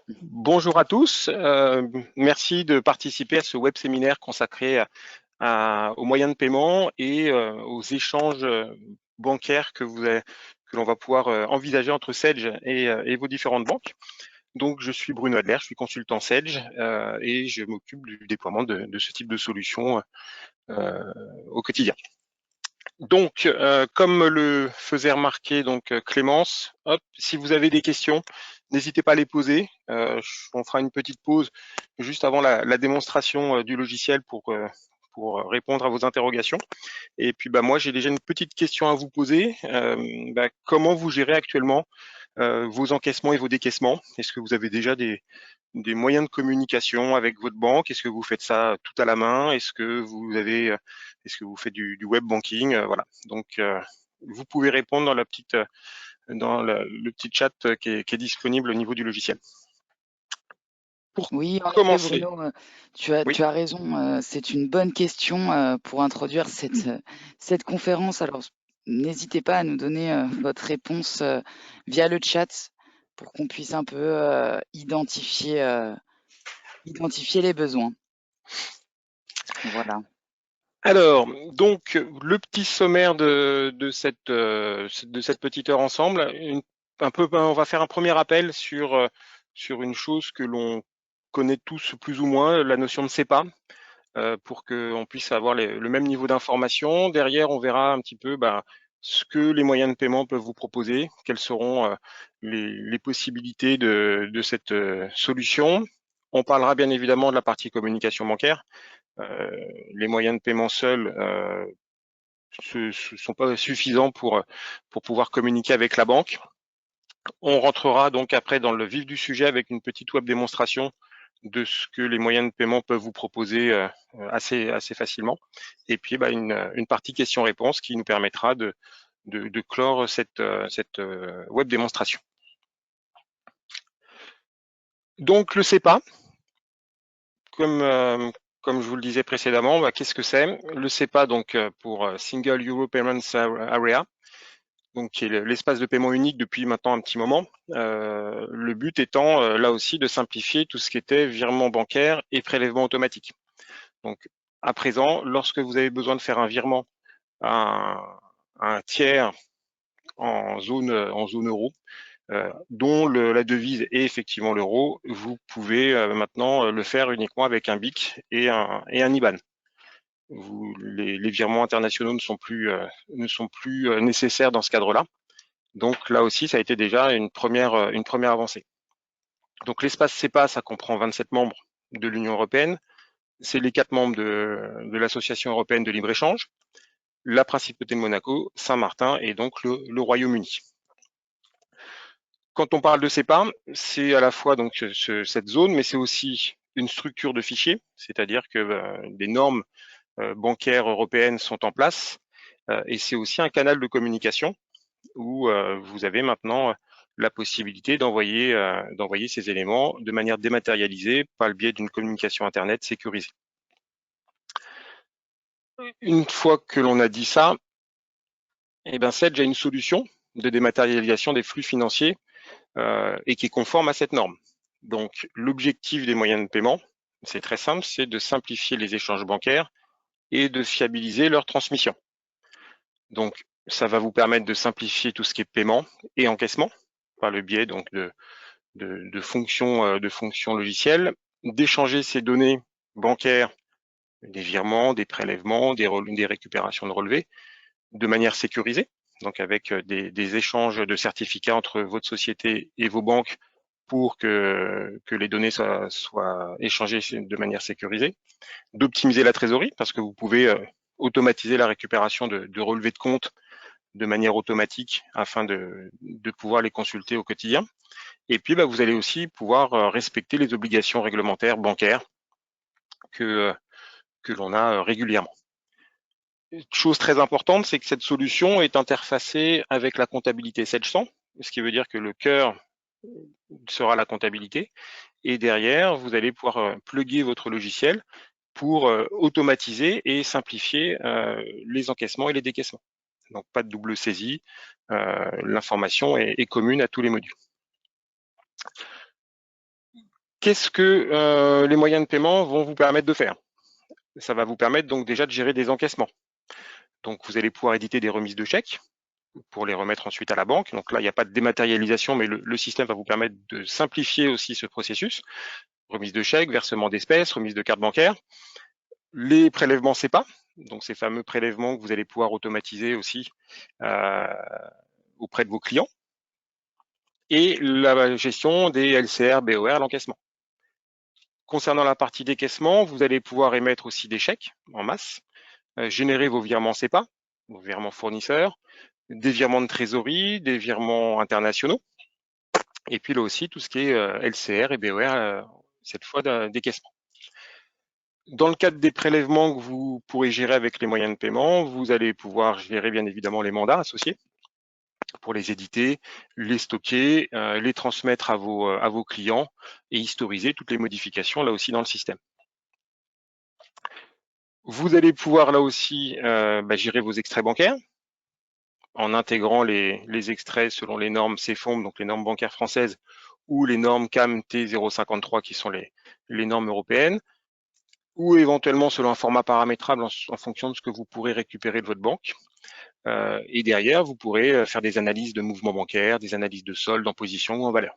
Bonjour à tous, merci de participer à ce web séminaire consacré aux moyens de paiement et aux échanges bancaires que l'on va pouvoir envisager entre Sedge et vos différentes banques. Donc, je suis Bruno Adler, je suis consultant Sedge et je m'occupe du déploiement de ce type de solution au quotidien. Donc, comme le faisait remarquer Clémence, hop, si vous avez des questions, n'hésitez pas à les poser. On fera une petite pause juste avant la démonstration du logiciel pour répondre à vos interrogations. Et puis, moi, j'ai déjà une petite question à vous poser. Comment vous gérez actuellement vos encaissements et vos décaissements? Est-ce que vous avez déjà des moyens de communication avec votre banque? Est-ce que vous faites ça tout à la main? Est-ce que vous faites du web banking? Voilà. Donc, vous pouvez répondre dans le petit chat qui est disponible au niveau du logiciel. Pour Oui, en effet, commencer, Bruno, tu as, oui. tu as raison. C'est une bonne question pour introduire cette conférence. Alors, n'hésitez pas à nous donner votre réponse via le chat pour qu'on puisse un peu identifier les besoins. Voilà. Alors, donc, le petit sommaire de cette petite heure ensemble. On va faire un premier rappel sur une chose que l'on connaît tous plus ou moins, la notion de CEPA. Pour qu'on puisse avoir le même niveau d'information. Derrière, on verra un petit peu ce que les moyens de paiement peuvent vous proposer, quelles seront les possibilités de cette solution. On parlera bien évidemment de la partie communication bancaire. Les moyens de paiement seuls ne sont pas suffisants pour pouvoir communiquer avec la banque. On rentrera donc après dans le vif du sujet avec une petite web démonstration de ce que les moyens de paiement peuvent vous proposer assez facilement. Et puis une partie questions-réponses qui nous permettra de clore cette web démonstration. Donc le CEPA, comme je vous le disais précédemment, qu'est-ce que c'est? Le CEPA, donc pour Single Euro Payments Area, donc qui est l'espace de paiement unique depuis maintenant un petit moment. Le but étant là aussi de simplifier tout ce qui était virement bancaire et prélèvement automatique. Donc à présent, lorsque vous avez besoin de faire un virement à un tiers en zone euro, dont la devise est effectivement l'euro, vous pouvez maintenant le faire uniquement avec un BIC et un IBAN. Les virements internationaux ne sont plus nécessaires dans ce cadre-là. Donc là aussi, ça a été déjà une première avancée. Donc l'espace CEPA, ça comprend 27 membres de l'Union européenne. C'est les 4 membres de l'Association européenne de libre-échange, la Principauté de Monaco, Saint-Martin et donc le Royaume-Uni. Quand on parle de CEPA, c'est à la fois donc cette zone, mais c'est aussi une structure de fichiers, c'est-à-dire que des normes bancaires européennes sont en place et c'est aussi un canal de communication où vous avez maintenant la possibilité d'envoyer ces éléments de manière dématérialisée par le biais d'une communication Internet sécurisée. Une fois que l'on a dit ça, Sedge a une solution de dématérialisation des flux financiers et qui est conforme à cette norme. Donc, l'objectif des moyens de paiement, c'est très simple, c'est de simplifier les échanges bancaires et de fiabiliser leur transmission. Donc, ça va vous permettre de simplifier tout ce qui est paiement et encaissement par le biais donc de fonctions logicielles, d'échanger ces données bancaires, des virements, des prélèvements, des récupérations de relevés, de manière sécurisée, donc avec des échanges de certificats entre votre société et vos banques pour que les données soient échangées de manière sécurisée, d'optimiser la trésorerie parce que vous pouvez automatiser la récupération de relevés de compte de manière automatique afin de pouvoir les consulter au quotidien. Et puis, vous allez aussi pouvoir respecter les obligations réglementaires bancaires que l'on a régulièrement. Chose très importante, c'est que cette solution est interfacée avec la comptabilité Sedge 100, ce qui veut dire que le cœur sera la comptabilité. Et derrière, vous allez pouvoir plugger votre logiciel pour automatiser et simplifier les encaissements et les décaissements. Donc, pas de double saisie. L'information est commune à tous les modules. qu'est-ce que les moyens de paiement vont vous permettre de faire? Ça va vous permettre donc déjà de gérer des encaissements. Donc vous allez pouvoir éditer des remises de chèques pour les remettre ensuite à la banque. Donc là, il n'y a pas de dématérialisation, mais le système va vous permettre de simplifier aussi ce processus. Remise de chèques, versement d'espèces, remise de carte bancaire. Les prélèvements SEPA, donc ces fameux prélèvements que vous allez pouvoir automatiser aussi auprès de vos clients. Et la gestion des LCR, BOR, l'encaissement. Concernant la partie décaissement, vous allez pouvoir émettre aussi des chèques en masse, générer vos virements SEPA, vos virements fournisseurs, des virements de trésorerie, des virements internationaux, et puis là aussi tout ce qui est LCR et BOR, cette fois décaissement. Dans le cadre des prélèvements que vous pourrez gérer avec les moyens de paiement, vous allez pouvoir gérer bien évidemment les mandats associés pour les éditer, les stocker, les transmettre à vos clients et historiser toutes les modifications là aussi dans le système. Vous allez pouvoir là aussi gérer vos extraits bancaires en intégrant les extraits selon les normes CFOMB, donc les normes bancaires françaises, ou les normes CAM T053 qui sont les normes européennes, ou éventuellement selon un format paramétrable en fonction de ce que vous pourrez récupérer de votre banque. Et derrière, vous pourrez faire des analyses de mouvements bancaires, des analyses de solde en position ou en valeur.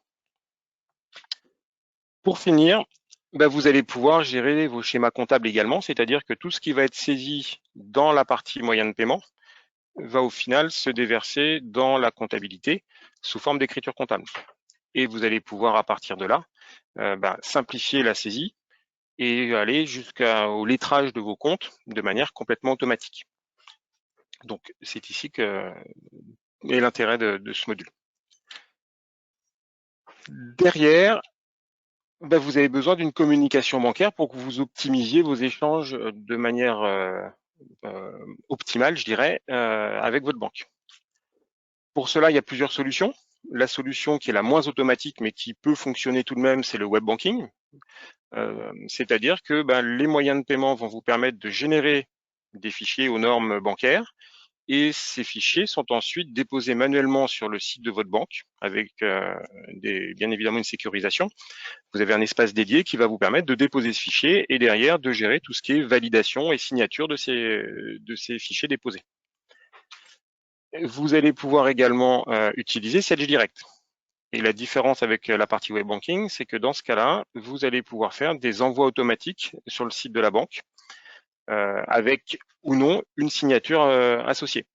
Pour finir, vous allez pouvoir gérer vos schémas comptables également, c'est-à-dire que tout ce qui va être saisi dans la partie moyen de paiement va au final se déverser dans la comptabilité sous forme d'écriture comptable. Et vous allez pouvoir à partir de là simplifier la saisie et aller jusqu'au lettrage de vos comptes de manière complètement automatique. Donc c'est ici que est l'intérêt de ce module. Derrière, vous avez besoin d'une communication bancaire pour que vous optimisiez vos échanges de manière optimale, je dirais, avec votre banque. Pour cela, il y a plusieurs solutions. La solution qui est la moins automatique, mais qui peut fonctionner tout de même, c'est le web banking. C'est-à-dire que les moyens de paiement vont vous permettre de générer des fichiers aux normes bancaires et ces fichiers sont ensuite déposés manuellement sur le site de votre banque avec bien évidemment une sécurisation. Vous avez un espace dédié qui va vous permettre de déposer ce fichier et derrière de gérer tout ce qui est validation et signature de ces fichiers déposés. Vous allez pouvoir également utiliser Sage Direct. Et la différence avec la partie web banking, c'est que dans ce cas-là, vous allez pouvoir faire des envois automatiques sur le site de la banque avec ou non une signature associée.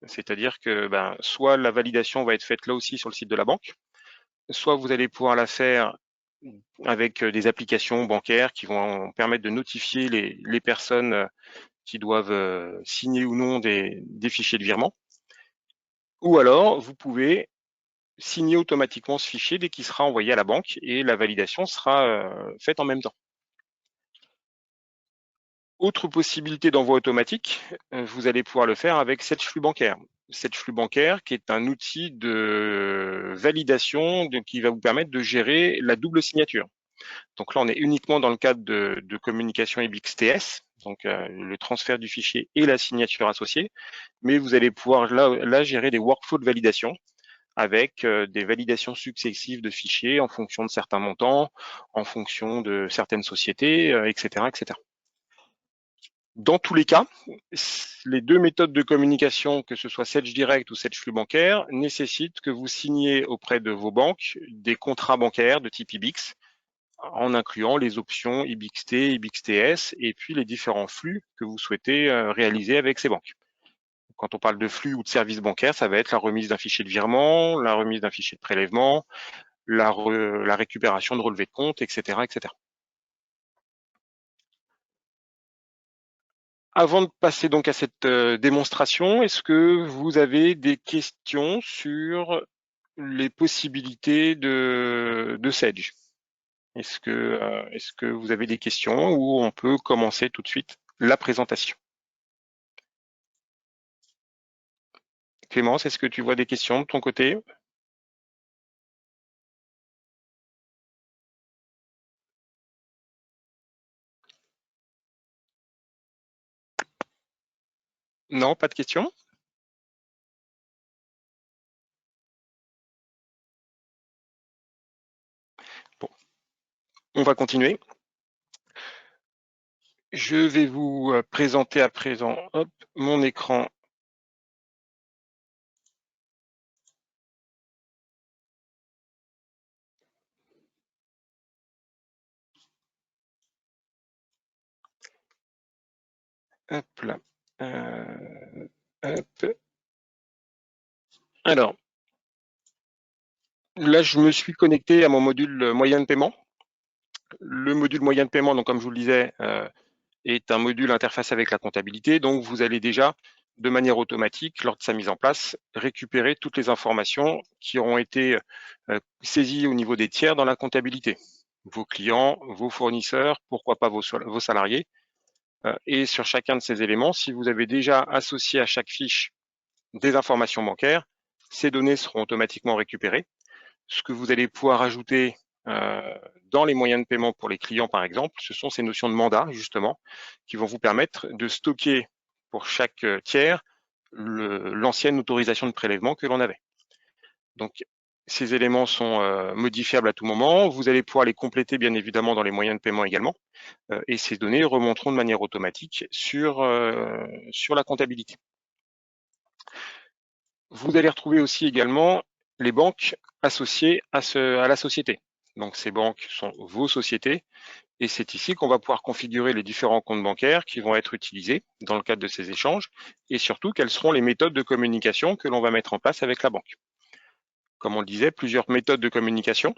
C'est-à-dire que soit la validation va être faite là aussi sur le site de la banque, soit vous allez pouvoir la faire avec des applications bancaires qui vont permettre de notifier les personnes qui doivent signer ou non des fichiers de virement. Ou alors, vous pouvez signer automatiquement ce fichier dès qu'il sera envoyé à la banque et la validation sera faite en même temps. Autre possibilité d'envoi automatique, vous allez pouvoir le faire avec Sage Flux Bancaire. Sage Flux Bancaire qui est un outil de validation qui va vous permettre de gérer la double signature. Donc là, on est uniquement dans le cadre de communication EBIX-TS, donc le transfert du fichier et la signature associée, mais vous allez pouvoir là gérer des workflows de validation avec des validations successives de fichiers en fonction de certains montants, en fonction de certaines sociétés, etc., etc. Dans tous les cas, les deux méthodes de communication, que ce soit Sage Direct ou Sage Flux Bancaire, nécessitent que vous signiez auprès de vos banques des contrats bancaires de type IBIX, en incluant les options IBIX-T, IBIX-TS, et puis les différents flux que vous souhaitez réaliser avec ces banques. Quand on parle de flux ou de services bancaires, ça va être la remise d'un fichier de virement, la remise d'un fichier de prélèvement, la récupération de relevés de compte, etc., etc. Avant de passer donc à cette démonstration, est-ce que vous avez des questions sur les possibilités de Sage? Est-ce que vous avez des questions ou on peut commencer tout de suite la présentation? Clémence, est-ce que tu vois des questions de ton côté? Non, pas de questions? Bon. On va continuer. Je vais vous présenter à présent mon écran. Hop là. Hop. Alors, là, je me suis connecté à mon module moyen de paiement. Le module moyen de paiement, donc comme je vous le disais, est un module interface avec la comptabilité. Donc, vous allez déjà, de manière automatique, lors de sa mise en place, récupérer toutes les informations qui auront été saisies au niveau des tiers dans la comptabilité. Vos clients, vos fournisseurs, pourquoi pas vos salariés. Et sur chacun de ces éléments, si vous avez déjà associé à chaque fiche des informations bancaires, ces données seront automatiquement récupérées. Ce que vous allez pouvoir ajouter dans les moyens de paiement pour les clients, par exemple, ce sont ces notions de mandat, justement, qui vont vous permettre de stocker pour chaque tiers l'ancienne autorisation de prélèvement que l'on avait. Donc, ces éléments sont modifiables à tout moment. Vous allez pouvoir les compléter, bien évidemment, dans les moyens de paiement également. Et ces données remonteront de manière automatique sur la comptabilité. Vous allez retrouver aussi également les banques associées à la société. Donc ces banques sont vos sociétés et c'est ici qu'on va pouvoir configurer les différents comptes bancaires qui vont être utilisés dans le cadre de ces échanges et surtout quelles seront les méthodes de communication que l'on va mettre en place avec la banque. Comme on le disait, plusieurs méthodes de communication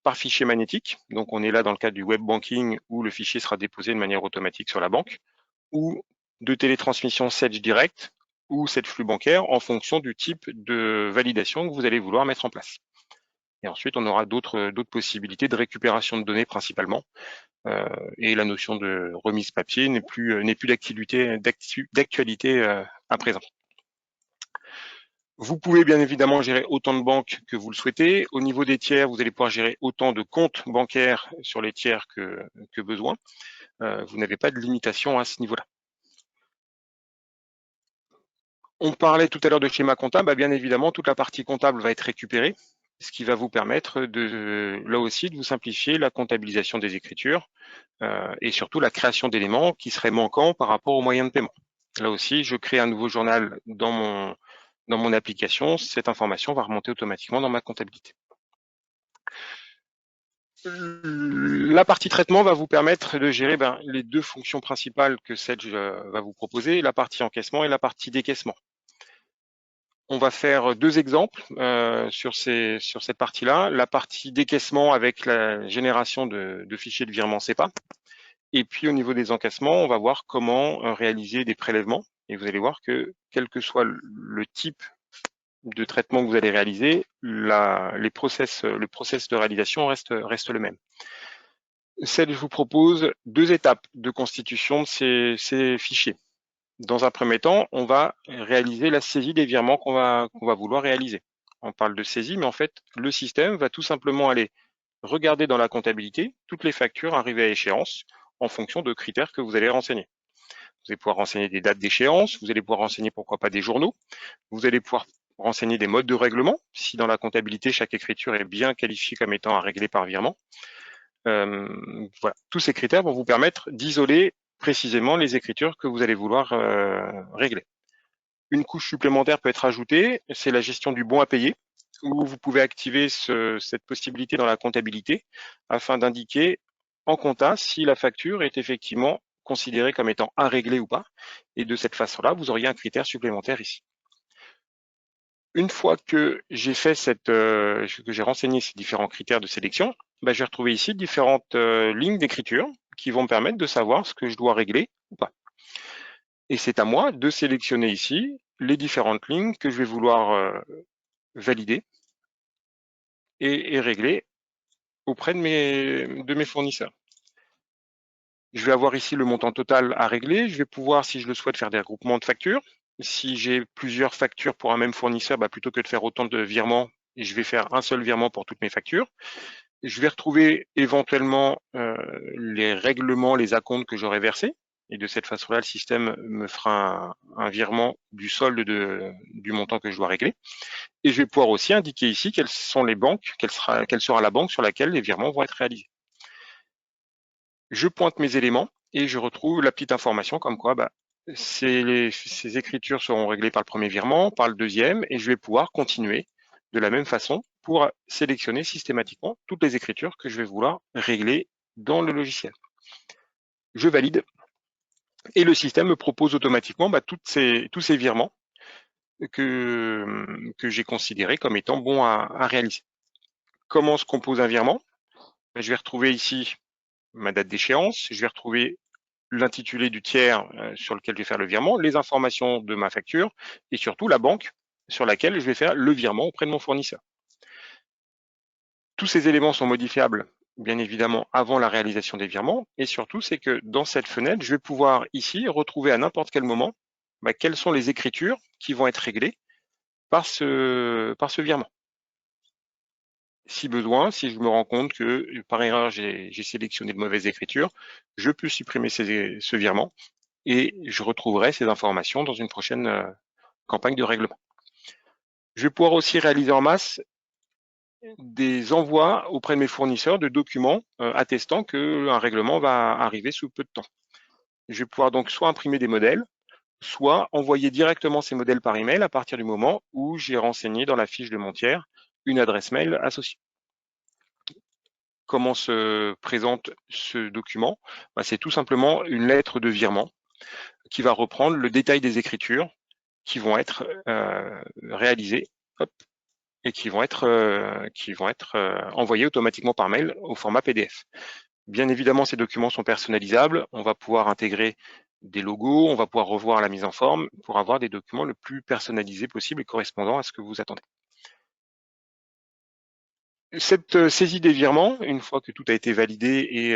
par fichier magnétique. Donc on est là dans le cadre du web banking où le fichier sera déposé de manière automatique sur la banque, ou de télétransmission Sedge Direct ou Sedge flux bancaire en fonction du type de validation que vous allez vouloir mettre en place. Et ensuite, on aura d'autres possibilités de récupération de données principalement. Et la notion de remise papier n'est plus d'actualité à présent. Vous pouvez bien évidemment gérer autant de banques que vous le souhaitez. Au niveau des tiers, vous allez pouvoir gérer autant de comptes bancaires sur les tiers que besoin. Vous n'avez pas de limitation à ce niveau-là. On parlait tout à l'heure de schéma comptable, bien évidemment, toute la partie comptable va être récupérée, ce qui va vous permettre là aussi de vous simplifier la comptabilisation des écritures et surtout la création d'éléments qui seraient manquants par rapport aux moyens de paiement. Là aussi, je crée un nouveau journal dans mon application, cette information va remonter automatiquement dans ma comptabilité. La partie traitement va vous permettre de gérer les deux fonctions principales que Sedge va vous proposer, la partie encaissement et la partie décaissement. On va faire deux exemples sur cette partie-là. La partie décaissement avec la génération de fichiers de virement SEPA. Et puis au niveau des encaissements, on va voir comment réaliser des prélèvements. Et vous allez voir que quel que soit le type de traitement que vous allez réaliser, le process de réalisation reste le même. Je vous propose deux étapes de constitution de ces fichiers. Dans un premier temps, on va réaliser la saisie des virements qu'on va vouloir réaliser. On parle de saisie, mais en fait, le système va tout simplement aller regarder dans la comptabilité toutes les factures arrivées à échéance en fonction de critères que vous allez renseigner. Vous allez pouvoir renseigner des dates d'échéance, vous allez pouvoir renseigner pourquoi pas des journaux, vous allez pouvoir renseigner des modes de règlement, si dans la comptabilité, chaque écriture est bien qualifiée comme étant à régler par virement. Voilà. Tous ces critères vont vous permettre d'isoler précisément les écritures que vous allez vouloir régler. Une couche supplémentaire peut être ajoutée, c'est la gestion du bon à payer, où vous pouvez activer cette possibilité dans la comptabilité afin d'indiquer en compta si la facture est effectivement considérée comme étant à régler ou pas. Et de cette façon-là, vous auriez un critère supplémentaire ici. Une fois que j'ai fait que j'ai renseigné ces différents critères de sélection, je vais retrouver ici différentes lignes d'écriture qui vont me permettre de savoir ce que je dois régler ou pas. Et c'est à moi de sélectionner ici les différentes lignes que je vais vouloir valider et régler auprès de mes fournisseurs. Je vais avoir ici le montant total à régler. Je vais pouvoir, si je le souhaite, faire des regroupements de factures. Si j'ai plusieurs factures pour un même fournisseur, plutôt que de faire autant de virements, je vais faire un seul virement pour toutes mes factures. Je vais retrouver éventuellement les règlements, les acomptes que j'aurais versés. Et de cette façon-là, le système me fera un virement du solde du montant que je dois régler. Et je vais pouvoir aussi indiquer ici quelles sont les banques, quelle sera la banque sur laquelle les virements vont être réalisés. Je pointe mes éléments et je retrouve la petite information comme quoi ces écritures seront réglées par le premier virement, par le deuxième, et je vais pouvoir continuer de la même façon pour sélectionner systématiquement toutes les écritures que je vais vouloir régler dans le logiciel. Je valide et le système me propose automatiquement tous ces virements que j'ai considérés comme étant bons à réaliser. Comment se compose un virement? Je vais retrouver ici ma date d'échéance, je vais retrouver l'intitulé du tiers sur lequel je vais faire le virement, les informations de ma facture et surtout la banque sur laquelle je vais faire le virement auprès de mon fournisseur. Tous ces éléments sont modifiables bien évidemment avant la réalisation des virements et surtout c'est que dans cette fenêtre, je vais pouvoir ici retrouver à n'importe quel moment quelles sont les écritures qui vont être réglées par ce virement. Si besoin, si je me rends compte que par erreur j'ai sélectionné de mauvaises écritures, je peux supprimer ce virement et je retrouverai ces informations dans une prochaine campagne de règlement. Je vais pouvoir aussi réaliser en masse des envois auprès de mes fournisseurs de documents attestant qu'un règlement va arriver sous peu de temps. Je vais pouvoir donc soit imprimer des modèles, soit envoyer directement ces modèles par email à partir du moment où j'ai renseigné dans la fiche de mon tiers une adresse mail associée. Comment se présente ce document? C'est tout simplement une lettre de virement qui va reprendre le détail des écritures qui vont être réalisées et qui vont être envoyées automatiquement par mail au format PDF. Bien évidemment, ces documents sont personnalisables. On va pouvoir intégrer des logos, on va pouvoir revoir la mise en forme pour avoir des documents le plus personnalisés possible et correspondant à ce que vous attendez. Cette saisie des virements, une fois que tout a été validé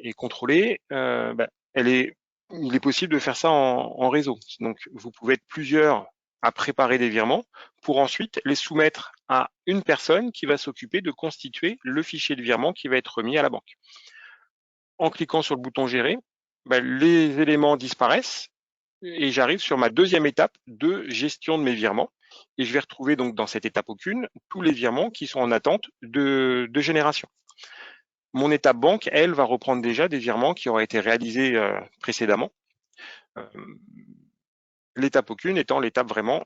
et contrôlé, il est possible de faire ça en réseau. Donc, vous pouvez être plusieurs à préparer des virements pour ensuite les soumettre à une personne qui va s'occuper de constituer le fichier de virement qui va être remis à la banque. En cliquant sur le bouton Gérer, les éléments disparaissent et j'arrive sur ma deuxième étape de gestion de mes virements. Et je vais retrouver donc dans cette étape aucune tous les virements qui sont en attente de génération. Mon étape banque, elle, va reprendre déjà des virements qui auraient été réalisés précédemment. L'étape aucune étant l'étape vraiment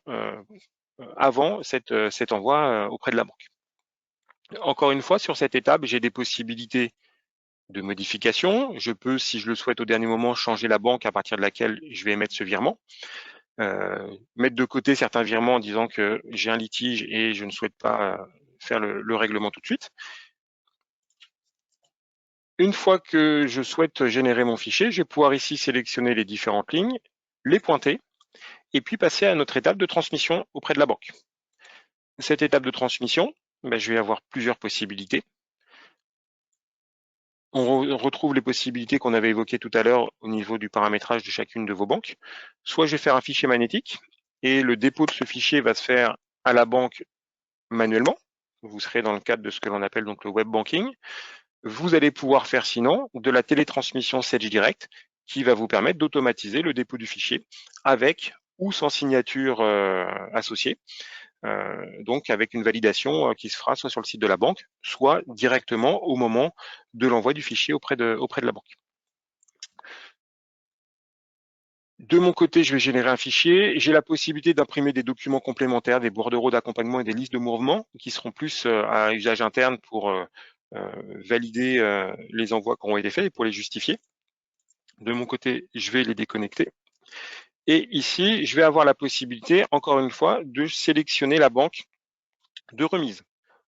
avant cet envoi auprès de la banque. Encore une fois, sur cette étape, j'ai des possibilités de modification. Je peux, si je le souhaite au dernier moment, changer la banque à partir de laquelle je vais émettre ce virement. Mettre de côté certains virements en disant que j'ai un litige et je ne souhaite pas faire le règlement tout de suite. Une fois que je souhaite générer mon fichier, je vais pouvoir ici sélectionner les différentes lignes, les pointer et puis passer à notre étape de transmission auprès de la banque. Cette étape de transmission, je vais avoir plusieurs possibilités. On retrouve les possibilités qu'on avait évoquées tout à l'heure au niveau du paramétrage de chacune de vos banques. Soit je vais faire un fichier magnétique et le dépôt de ce fichier va se faire à la banque manuellement. Vous serez dans le cadre de ce que l'on appelle donc le web banking. Vous allez pouvoir faire sinon de la télétransmission Sage Direct qui va vous permettre d'automatiser le dépôt du fichier avec ou sans signature associée. Donc avec une validation qui se fera soit sur le site de la banque, soit directement au moment de l'envoi du fichier auprès de la banque. De mon côté, je vais générer un fichier. J'ai la possibilité d'imprimer des documents complémentaires, des bordereaux d'accompagnement et des listes de mouvements qui seront plus à usage interne pour valider les envois qui auront été faits et pour les justifier. De mon côté, je vais les déconnecter. Et ici, je vais avoir la possibilité, encore une fois, de sélectionner la banque de remise.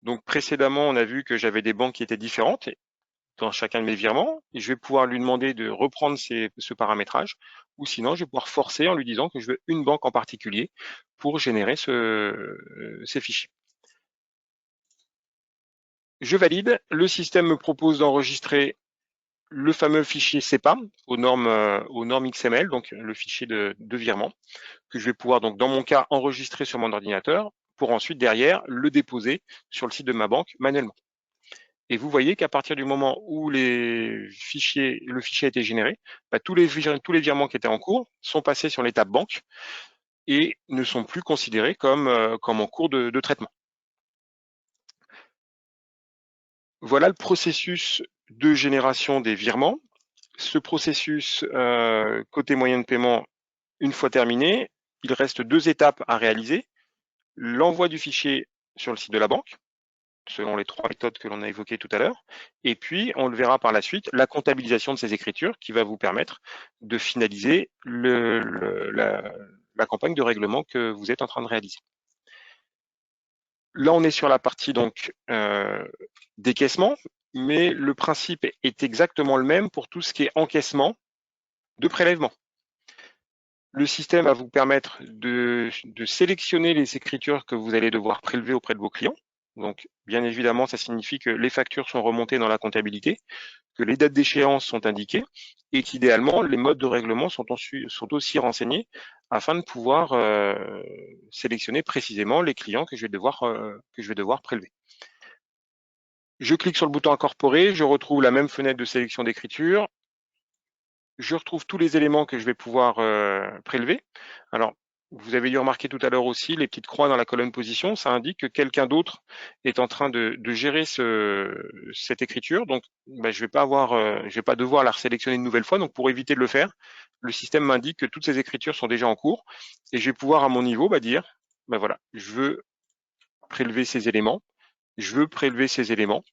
Donc précédemment, on a vu que j'avais des banques qui étaient différentes dans chacun de mes virements. Et je vais pouvoir lui demander de reprendre ce paramétrage, ou sinon je vais pouvoir forcer en lui disant que je veux une banque en particulier pour générer ces fichiers. Je valide, le système me propose d'enregistrer le fameux fichier CEPA aux normes XML, donc le fichier de virement, que je vais pouvoir donc dans mon cas enregistrer sur mon ordinateur pour ensuite derrière le déposer sur le site de ma banque manuellement. Et vous voyez qu'à partir du moment où le fichier a été généré, tous les virements qui étaient en cours sont passés sur l'étape banque et ne sont plus considérés comme en cours de traitement. Voilà le processus de génération des virements. Ce processus côté moyen de paiement, une fois terminé, il reste 2 étapes à réaliser. L'envoi du fichier sur le site de la banque, selon les 3 méthodes que l'on a évoquées tout à l'heure. Et puis, on le verra par la suite, la comptabilisation de ces écritures qui va vous permettre de finaliser la campagne de règlement que vous êtes en train de réaliser. Là, on est sur la partie donc décaissement, mais le principe est exactement le même pour tout ce qui est encaissement de prélèvement. Le système va vous permettre de sélectionner les écritures que vous allez devoir prélever auprès de vos clients. Donc, bien évidemment, ça signifie que les factures sont remontées dans la comptabilité, que les dates d'échéance sont indiquées et qu'idéalement, les modes de règlement sont aussi renseignés afin de pouvoir sélectionner précisément les clients que je vais devoir prélever. Je clique sur le bouton incorporer, je retrouve la même fenêtre de sélection d'écriture. Je retrouve tous les éléments que je vais pouvoir prélever. Alors, vous avez dû remarquer tout à l'heure aussi les petites croix dans la colonne position, ça indique que quelqu'un d'autre est en train de gérer cette écriture. Donc, je vais pas devoir la resélectionner une nouvelle fois. Donc, pour éviter de le faire, le système m'indique que toutes ces écritures sont déjà en cours et je vais pouvoir à mon niveau dire, voilà, je veux prélever ces éléments, je veux prélever ces éléments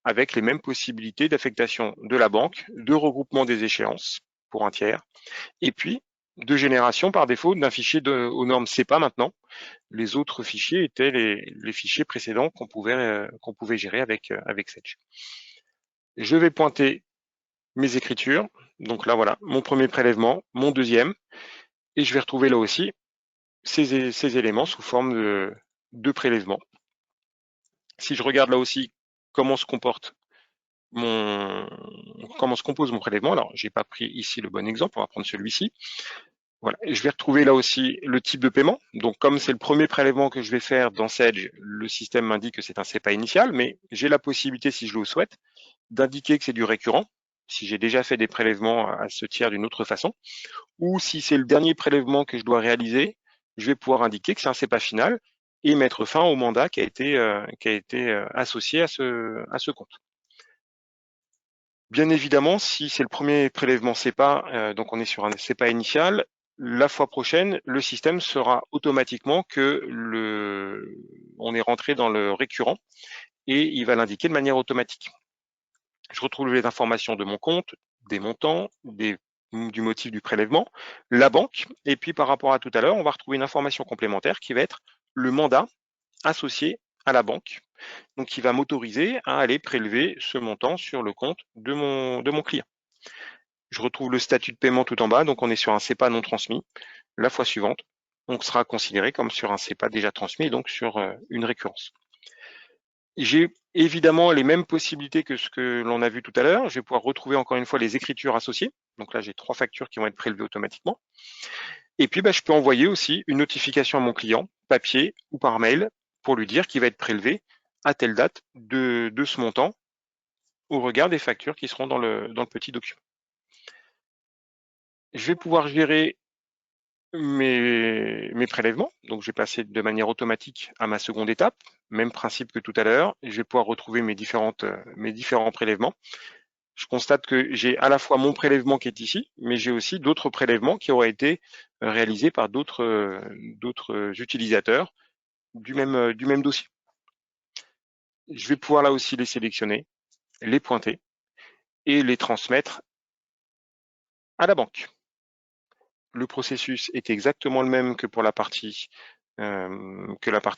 avec les mêmes possibilités d'affectation de la banque, de regroupement des échéances pour un tiers, et puis de génération par défaut d'un fichier aux normes CEPA maintenant. Les autres fichiers étaient les fichiers précédents qu'on pouvait gérer avec Sage. Je vais pointer mes écritures. Donc là, voilà, mon premier prélèvement, mon deuxième, et je vais retrouver là aussi ces éléments sous forme de prélèvement. Si je regarde là aussi comment se compose mon prélèvement. Alors, j'ai pas pris ici le bon exemple, on va prendre celui-ci. Voilà. Et je vais retrouver là aussi le type de paiement. Donc, comme c'est le premier prélèvement que je vais faire dans Sage, le système m'indique que c'est un CEPA initial, mais j'ai la possibilité, si je le souhaite, d'indiquer que c'est du récurrent, si j'ai déjà fait des prélèvements à ce tiers d'une autre façon, ou si c'est le dernier prélèvement que je dois réaliser, je vais pouvoir indiquer que c'est un CEPA final et mettre fin au mandat qui a été associé à ce compte. Bien évidemment, si c'est le premier prélèvement CEPA, donc on est sur un CEPA initial, la fois prochaine, le système sera automatiquement que on est rentré dans le récurrent et il va l'indiquer de manière automatique. Je retrouve les informations de mon compte, des montants, du motif du prélèvement, la banque, et puis par rapport à tout à l'heure, on va retrouver une information complémentaire qui va être le mandat associé à la banque, donc qui va m'autoriser à aller prélever ce montant sur le compte de mon client. Je retrouve le statut de paiement tout en bas, donc on est sur un CEPA non transmis. La fois suivante, on sera considéré comme sur un CEPA déjà transmis, donc sur une récurrence. J'ai évidemment les mêmes possibilités que ce que l'on a vu tout à l'heure. Je vais pouvoir retrouver encore une fois les écritures associées. Donc là, j'ai 3 factures qui vont être prélevées automatiquement. Et puis, je peux envoyer aussi une notification à mon client, papier ou par mail, pour lui dire qu'il va être prélevé à telle date de ce montant au regard des factures qui seront dans le petit document. Je vais pouvoir gérer mes prélèvements. Donc, je vais passer de manière automatique à ma seconde étape. Même principe que tout à l'heure. Je vais pouvoir retrouver mes différents prélèvements. Je constate que j'ai à la fois mon prélèvement qui est ici, mais j'ai aussi d'autres prélèvements qui auraient été réalisés par d'autres utilisateurs du même dossier. Je vais pouvoir là aussi les sélectionner, les pointer et les transmettre à la banque. Le processus est exactement le même que pour la partie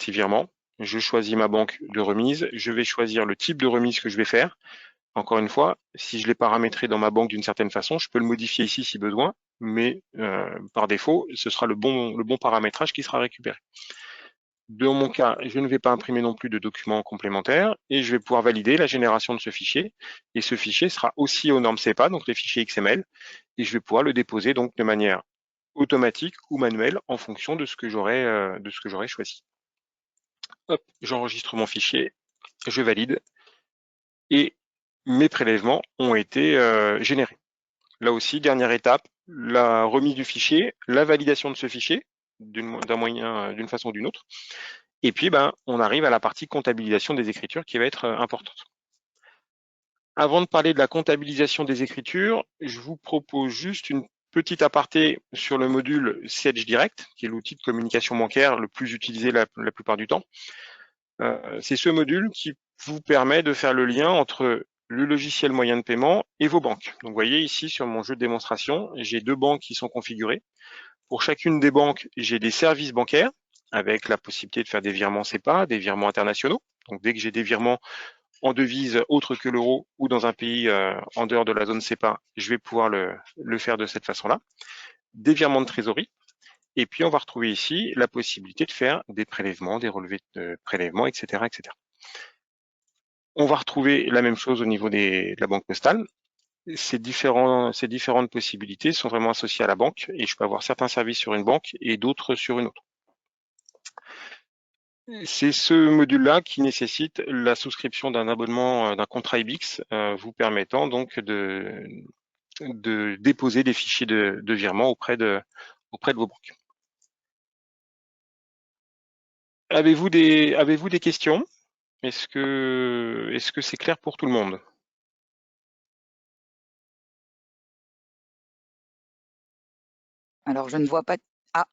virement. Je choisis ma banque de remise, je vais choisir le type de remise que je vais faire. Encore une fois, si je l'ai paramétré dans ma banque d'une certaine façon, je peux le modifier ici si besoin, mais par défaut, ce sera le bon paramétrage qui sera récupéré. Dans mon cas, je ne vais pas imprimer non plus de documents complémentaires et je vais pouvoir valider la génération de ce fichier. Et ce fichier sera aussi aux normes CEPA, donc les fichiers XML, et je vais pouvoir le déposer donc de manière automatique ou manuelle en fonction de ce que j'aurai choisi. Hop, j'enregistre mon fichier, je valide et mes prélèvements ont été générés. Là aussi, dernière étape, la remise du fichier, la validation de ce fichier d'une façon ou d'une autre. Et puis, on arrive à la partie comptabilisation des écritures qui va être importante. Avant de parler de la comptabilisation des écritures, je vous propose juste une petite aparté sur le module Sedge Direct, qui est l'outil de communication bancaire le plus utilisé la plupart du temps. C'est ce module qui vous permet de faire le lien entre le logiciel moyen de paiement et vos banques. Donc, vous voyez ici sur mon jeu de démonstration, j'ai 2 banques qui sont configurées. Pour chacune des banques, j'ai des services bancaires avec la possibilité de faire des virements SEPA, des virements internationaux. Donc, dès que j'ai des virements en devise autre que l'euro ou dans un pays en dehors de la zone SEPA, je vais pouvoir le faire de cette façon-là. Des virements de trésorerie. Et puis, on va retrouver ici la possibilité de faire des prélèvements, des relevés de prélèvements, etc., etc. On va retrouver la même chose au niveau de la banque postale. Ces différentes possibilités sont vraiment associées à la banque et je peux avoir certains services sur une banque et d'autres sur une autre. C'est ce module-là qui nécessite la souscription d'un abonnement, d'un contrat IBIX, vous permettant donc de déposer des fichiers de virement auprès de vos banques. Avez-vous des questions? Est-ce que c'est clair pour tout le monde? Alors, je ne vois pas. Ah,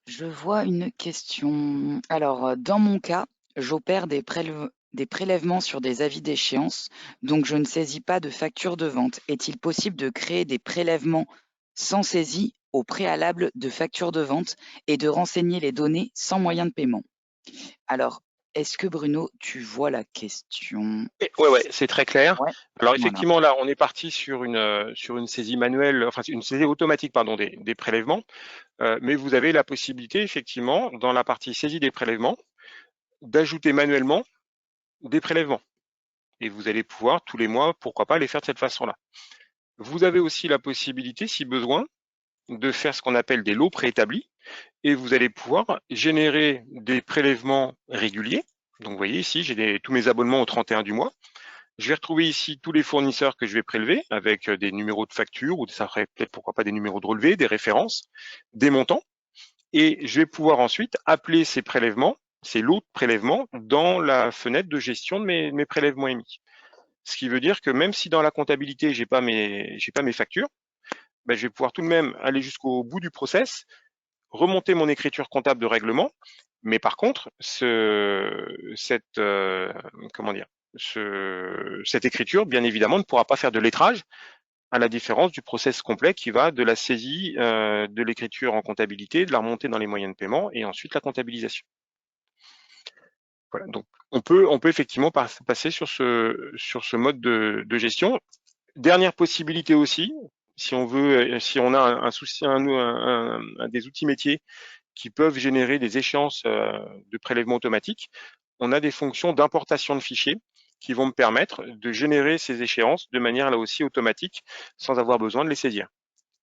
je vois une question. Alors, dans mon cas, j'opère des prélèvements sur des avis d'échéance, donc je ne saisis pas de facture de vente. Est-il possible de créer des prélèvements sans saisie au préalable de facture de vente et de renseigner les données sans moyen de paiement? Alors, est-ce que Bruno, tu vois la question? Ouais, c'est très clair. Ouais, Alors voilà. effectivement, là, on est parti sur une saisie manuelle, enfin une saisie automatique, pardon, des prélèvements. Mais vous avez la possibilité, effectivement, dans la partie saisie des prélèvements, d'ajouter manuellement des prélèvements. Et vous allez pouvoir, tous les mois, pourquoi pas, les faire de cette façon-là. Vous avez aussi la possibilité, si besoin, de faire ce qu'on appelle des lots préétablis. Et vous allez pouvoir générer des prélèvements réguliers. Donc, vous voyez ici, j'ai tous mes abonnements au 31 du mois. Je vais retrouver ici tous les fournisseurs que je vais prélever avec des numéros de facture ou ça ferait peut-être pourquoi pas des numéros de relevé, des références, des montants. Et je vais pouvoir ensuite appeler ces prélèvements, ces lots de prélèvements dans la fenêtre de gestion de mes prélèvements émis. Ce qui veut dire que même si dans la comptabilité, j'ai pas mes factures, ben, je vais pouvoir tout de même aller jusqu'au bout du process, remonter mon écriture comptable de règlement. Mais par contre, cette écriture, bien évidemment, ne pourra pas faire de lettrage, à la différence du process complet qui va de la saisie de l'écriture en comptabilité, de la remontée dans les moyens de paiement et ensuite la comptabilisation. Voilà, donc on peut effectivement passer sur ce mode de gestion. Dernière possibilité aussi, si on a un souci, des outils métiers qui peuvent générer des échéances de prélèvement automatique, on a des fonctions d'importation de fichiers qui vont me permettre de générer ces échéances de manière là aussi automatique sans avoir besoin de les saisir.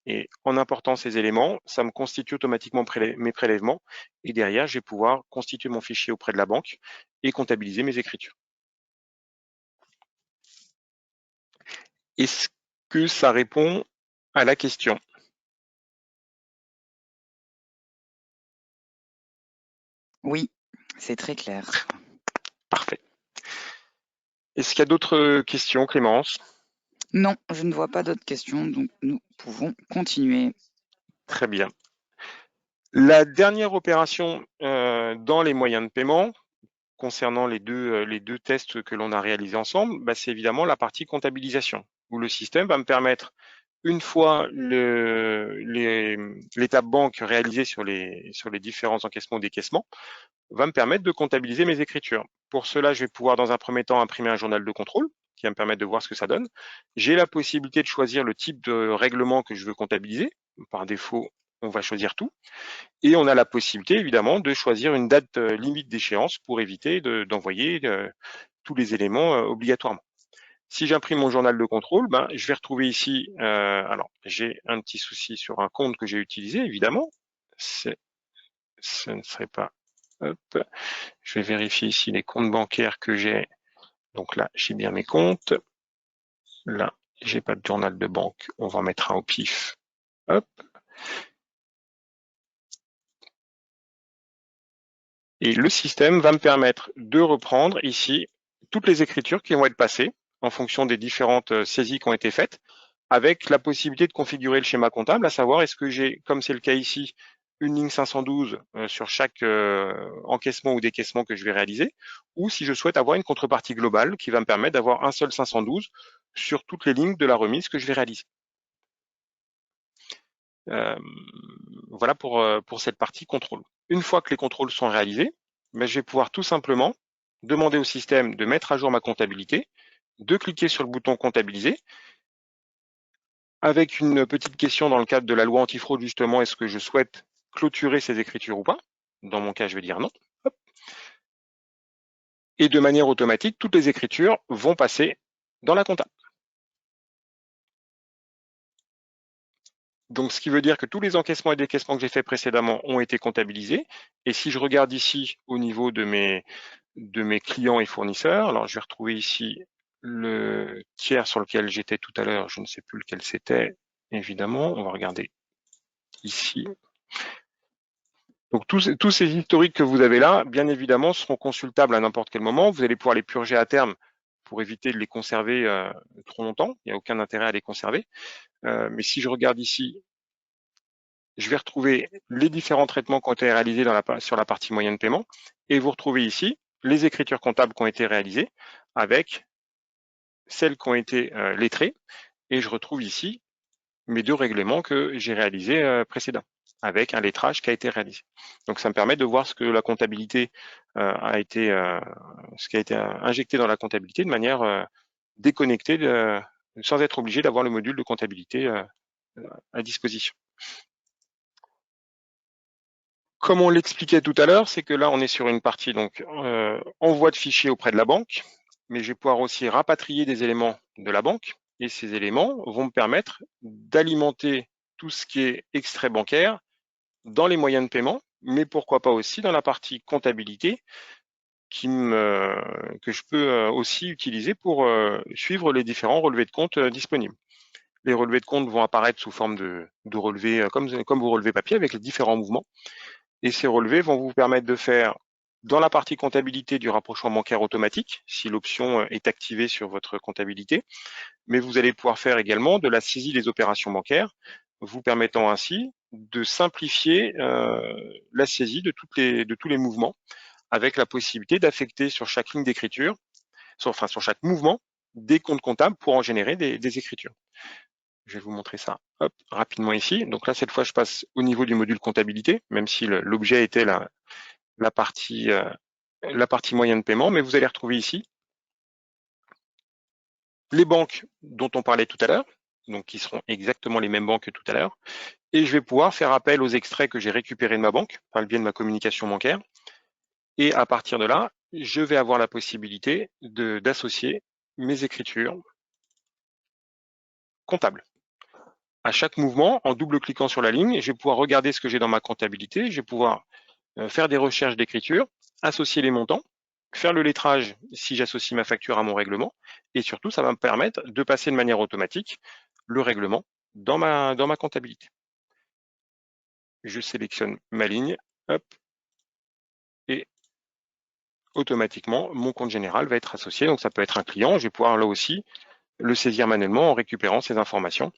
Et en important ces éléments, ça me constitue automatiquement mes prélèvements et derrière, je vais pouvoir constituer mon fichier auprès de la banque et comptabiliser mes écritures. Est-ce que ça répond à la question? Oui, c'est très clair. Parfait. Est-ce qu'il y a d'autres questions, Clémence? Non, je ne vois pas d'autres questions, donc nous pouvons continuer. Très bien. La dernière opération dans les moyens de paiement, concernant les deux tests que l'on a réalisés ensemble, bah, c'est évidemment la partie comptabilisation, où le système va me permettre, une fois l'étape banque réalisée sur les différents encaissements ou décaissements, va me permettre de comptabiliser mes écritures. Pour cela, je vais pouvoir dans un premier temps imprimer un journal de contrôle qui va me permettre de voir ce que ça donne. J'ai la possibilité de choisir le type de règlement que je veux comptabiliser. Par défaut, on va choisir tout. Et on a la possibilité, évidemment, de choisir une date limite d'échéance pour éviter d'envoyer tous les éléments obligatoirement. Si j'imprime mon journal de contrôle, ben, je vais retrouver ici, alors j'ai un petit souci sur un compte que j'ai utilisé, évidemment. Ce ne serait pas... Hop. Je vais vérifier ici les comptes bancaires que j'ai. Donc là, j'ai bien mes comptes. Là, j'ai pas de journal de banque. On va en mettre un au pif. Hop. Et le système va me permettre de reprendre ici toutes les écritures qui vont être passées en fonction des différentes saisies qui ont été faites, avec la possibilité de configurer le schéma comptable, à savoir est-ce que j'ai, comme c'est le cas ici, une ligne 512 sur chaque encaissement ou décaissement que je vais réaliser, ou si je souhaite avoir une contrepartie globale qui va me permettre d'avoir un seul 512 sur toutes les lignes de la remise que je vais réaliser. Voilà pour cette partie contrôle. Une fois que les contrôles sont réalisés, ben, je vais pouvoir tout simplement demander au système de mettre à jour ma comptabilité, de cliquer sur le bouton comptabiliser, avec une petite question dans le cadre de la loi antifraude justement, est-ce que je souhaite clôturer ces écritures ou pas? Dans mon cas, je vais dire non. Hop. Et de manière automatique, toutes les écritures vont passer dans la compta. Donc, ce qui veut dire que tous les encaissements et décaissements que j'ai fait précédemment ont été comptabilisés. Et si je regarde ici au niveau de mes clients et fournisseurs, alors je vais retrouver ici le tiers sur lequel j'étais tout à l'heure, je ne sais plus lequel c'était, évidemment. On va regarder ici. Donc tous ces historiques que vous avez là, bien évidemment, seront consultables à n'importe quel moment. Vous allez pouvoir les purger à terme pour éviter de les conserver trop longtemps. Il n'y a aucun intérêt à les conserver. Mais si je regarde ici, je vais retrouver les différents traitements qui ont été réalisés sur la partie moyenne de paiement. Et vous retrouvez ici les écritures comptables qui ont été réalisées avec celles qui ont été lettrées. Et je retrouve ici mes deux règlements que j'ai réalisés précédemment, avec un lettrage qui a été réalisé. Donc ça me permet de voir ce que la comptabilité ce qui a été injecté dans la comptabilité de manière déconnectée, sans être obligé d'avoir le module de comptabilité à disposition. Comme on l'expliquait tout à l'heure, c'est que là on est sur une partie donc envoi de fichiers auprès de la banque, mais je vais pouvoir aussi rapatrier des éléments de la banque, et ces éléments vont me permettre d'alimenter tout ce qui est extrait bancaire dans les moyens de paiement, mais pourquoi pas aussi dans la partie comptabilité que je peux aussi utiliser pour suivre les différents relevés de compte disponibles. Les relevés de compte vont apparaître sous forme de relevés comme vous relevez papier avec les différents mouvements, et ces relevés vont vous permettre de faire dans la partie comptabilité du rapprochement bancaire automatique, si l'option est activée sur votre comptabilité, mais vous allez pouvoir faire également de la saisie des opérations bancaires, vous permettant ainsi de simplifier la saisie de tous les mouvements, avec la possibilité d'affecter sur chaque ligne d'écriture, sur chaque mouvement, des comptes comptables pour en générer des écritures. Je vais vous montrer ça rapidement ici. Donc là, cette fois, je passe au niveau du module comptabilité, même si l'objet était la partie moyenne de paiement, mais vous allez retrouver ici les banques dont on parlait tout à l'heure, donc qui seront exactement les mêmes banques que tout à l'heure, et je vais pouvoir faire appel aux extraits que j'ai récupérés de ma banque par le biais de ma communication bancaire, et à partir de là, je vais avoir la possibilité d'associer mes écritures comptables. À chaque mouvement, en double-cliquant sur la ligne, je vais pouvoir regarder ce que j'ai dans ma comptabilité, je vais pouvoir faire des recherches d'écriture, associer les montants, faire le lettrage si j'associe ma facture à mon règlement, et surtout, ça va me permettre de passer de manière automatique le règlement dans ma comptabilité. Je sélectionne ma ligne, hop, et automatiquement, mon compte général va être associé. Donc ça peut être un client, je vais pouvoir là aussi le saisir manuellement en récupérant ces informations,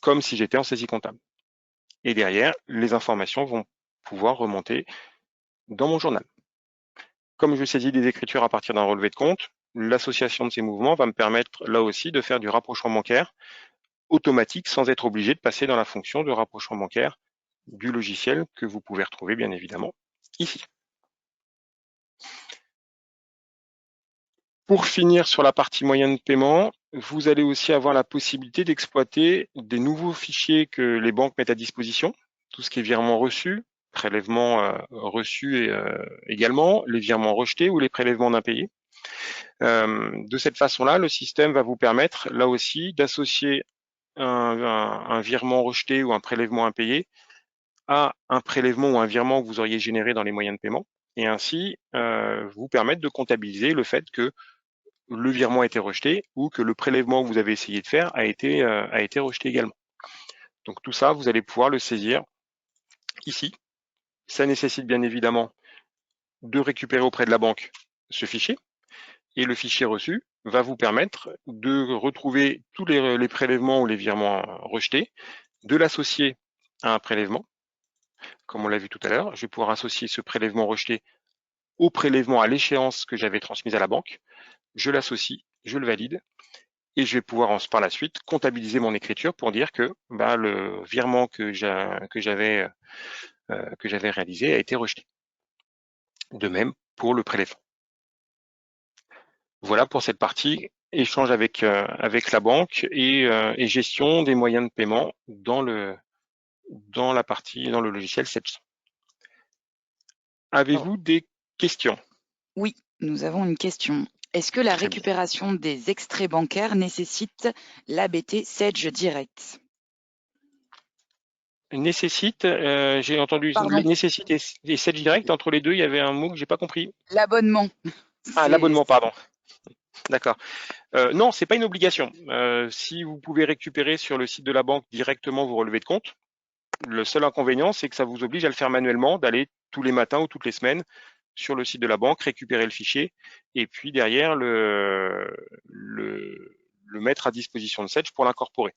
comme si j'étais en saisie comptable. Et derrière, les informations vont pouvoir remonter dans mon journal. Comme je saisis des écritures à partir d'un relevé de compte, l'association de ces mouvements va me permettre là aussi de faire du rapprochement bancaire automatique sans être obligé de passer dans la fonction de rapprochement bancaire du logiciel que vous pouvez retrouver bien évidemment ici. Pour finir sur la partie moyenne de paiement, vous allez aussi avoir la possibilité d'exploiter des nouveaux fichiers que les banques mettent à disposition, tout ce qui est virement reçu, prélèvement reçu également, les virements rejetés ou les prélèvements d'impayés. De cette façon-là, le système va vous permettre là aussi d'associer un virement rejeté ou un prélèvement impayé à un prélèvement ou un virement que vous auriez généré dans les moyens de paiement, et ainsi vous permettre de comptabiliser le fait que le virement a été rejeté ou que le prélèvement que vous avez essayé de faire a été rejeté également. Donc tout ça, vous allez pouvoir le saisir ici. Ça nécessite bien évidemment de récupérer auprès de la banque ce fichier. Et le fichier reçu va vous permettre de retrouver tous les prélèvements ou les virements rejetés, de l'associer à un prélèvement, comme on l'a vu tout à l'heure. Je vais pouvoir associer ce prélèvement rejeté au prélèvement à l'échéance que j'avais transmise à la banque. Je l'associe, je le valide, et je vais pouvoir par la suite comptabiliser mon écriture pour dire que le virement que j'avais réalisé a été rejeté. De même pour le prélèvement. Voilà pour cette partie échange avec la banque et gestion des moyens de paiement dans le logiciel 700. Alors, Avez-vous des questions? oui, nous avons une question. Est-ce que la Très bien. récupération des extraits bancaires nécessite l'ABT Sedge Direct? Nécessite, j'ai entendu Pardon, nécessite et 7 direct, entre les deux, il y avait un mot que j'ai pas compris. l'abonnement. Ah, C'est l'abonnement, pardon. D'accord. Non, c'est pas une obligation. Si vous pouvez récupérer sur le site de la banque directement vos relevés de compte, le seul inconvénient, c'est que ça vous oblige à le faire manuellement, d'aller tous les matins ou toutes les semaines sur le site de la banque, récupérer le fichier, et puis derrière le mettre à disposition de Sedge pour l'incorporer.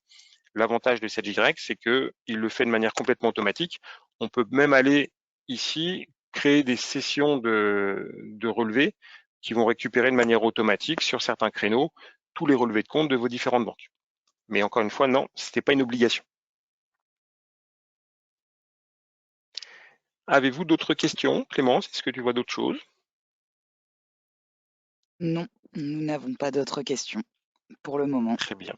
L'avantage de Sedge Direct, c'est qu'il le fait de manière complètement automatique. On peut même aller ici créer des sessions de relevés qui vont récupérer de manière automatique sur certains créneaux tous les relevés de compte de vos différentes banques. Mais encore une fois, non, ce n'était pas une obligation. Avez-vous d'autres questions, Clémence? Est-ce que tu vois d'autres choses? Non, nous n'avons pas d'autres questions pour le moment. Très bien.